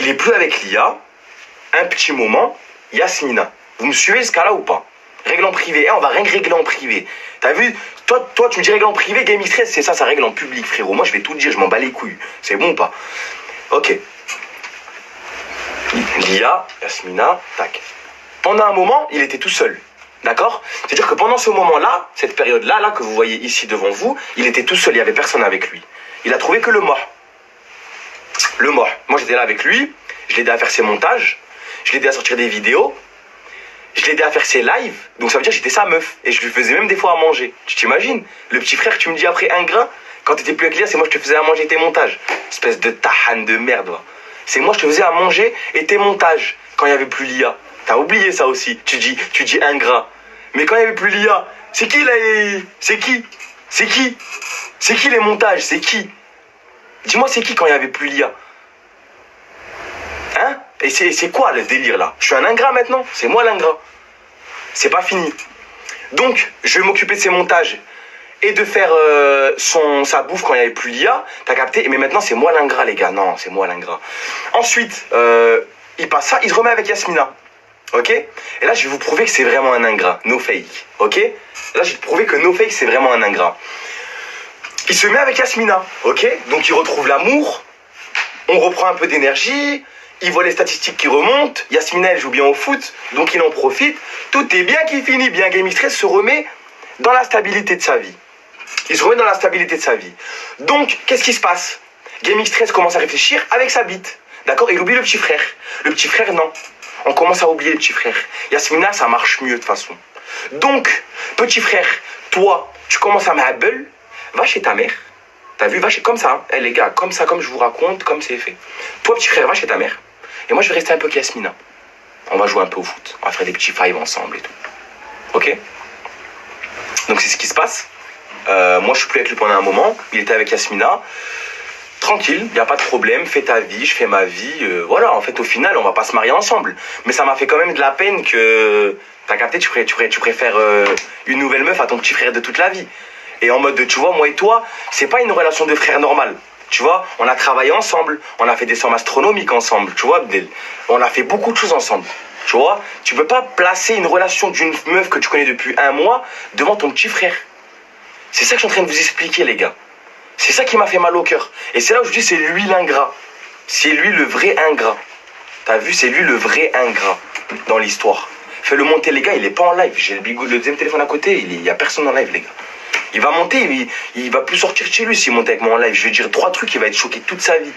Il est plus avec Lia. Un petit moment, Yasmina. Vous me suivez ce cas-là ou pas? Règle en privé. On va rien régler en privé. T'as vu? Toi, tu me dis règle en privé, Game X13, c'est ça règle en public, frérot. Moi, je vais tout dire, je m'en bats les couilles. C'est bon ou pas? Ok. Lia, Yasmina, tac. Pendant un moment, il était tout seul. D'accord? C'est-à-dire que pendant ce moment-là, cette période-là, là, que vous voyez ici devant vous, il était tout seul, il n'y avait personne avec lui. Il a trouvé que le mort. Le mort. Moi, j'étais là avec lui, je l'ai aidé à faire ses montages, je l'ai aidé à sortir des vidéos, je l'ai aidé à faire ses lives. Donc ça veut dire que j'étais sa meuf. Et je lui faisais même des fois à manger. Tu t'imagines? Le petit frère, tu me dis après ingrat, quand t'étais plus avec Lia, c'est moi qui te faisais à manger tes montages. Espèce de tahane de merde, va. C'est moi, je te faisais à manger et tes montages quand il n'y avait plus Lia. T'as oublié ça aussi. Tu dis ingrat. Mais quand il n'y avait plus Lia, c'est qui là? C'est qui? C'est qui? C'est qui les montages? C'est qui? Dis-moi, c'est qui quand il n'y avait plus Lia? Hein? Et c'est quoi le délire là? Je suis un ingrat maintenant? C'est moi l'ingrat. C'est pas fini. Donc, je vais m'occuper de ses montages et de faire sa bouffe quand il n'y avait plus Lia. T'as capté? Mais maintenant, c'est moi l'ingrat, les gars. Non, c'est moi l'ingrat. Ensuite, il passe ça, il se remet avec Yasmina. Ok? Et là, je vais vous prouver que c'est vraiment un ingrat. No fake. Ok? Là, je vais te prouver que no fake, c'est vraiment un ingrat. Il se met avec Yasmina. Ok? Donc, il retrouve l'amour. On reprend un peu d'énergie. Il voit les statistiques qui remontent. Yasmina, elle joue bien au foot. Donc, il en profite. Tout est bien qui finit bien. Game X13 se remet dans la stabilité de sa vie. Il se remet dans la stabilité de sa vie. Donc, qu'est-ce qui se passe? Game X13 commence à réfléchir avec sa bite. D'accord? Il oublie le petit frère. Le petit frère, non. On commence à oublier le petit frère. Yasmina, ça marche mieux de toute façon. Donc, petit frère, toi, tu commences à m'habel. Va chez ta mère. T'as vu? Va chez... Comme ça, hein. Eh, les gars, comme ça, comme je vous raconte, comme c'est fait. Toi, petit frère, va chez ta mère. Et moi, je vais rester un peu avec Yasmina. On va jouer un peu au foot. On va faire des petits fives ensemble et tout. Ok? Donc, c'est ce qui se passe. Moi, je suis plus avec lui pendant un moment. Il était avec Yasmina. Tranquille, il n'y a pas de problème, fais ta vie, je fais ma vie. Voilà, en fait, au final, on va pas se marier ensemble. Mais ça m'a fait quand même de la peine que... T'as capté, tu préfères une nouvelle meuf à ton petit frère de toute la vie. Et en mode, tu vois, moi et toi, c'est pas une relation de frère normale. Tu vois, on a travaillé ensemble, on a fait des sommes astronomiques ensemble, tu vois, on a fait beaucoup de choses ensemble. Tu vois, tu peux pas placer une relation d'une meuf que tu connais depuis un mois devant ton petit frère. C'est ça que je suis en train de vous expliquer, les gars. C'est ça qui m'a fait mal au cœur. Et c'est là où je dis, c'est lui l'ingrat. C'est lui le vrai ingrat. T'as vu, c'est lui le vrai ingrat dans l'histoire. Fais-le monter, les gars, il est pas en live. J'ai le deuxième téléphone à côté, il y a personne en live, les gars. Il va monter, il va plus sortir de chez lui s'il monte avec moi en live. Je vais dire 3 trucs, il va être choqué toute sa vie.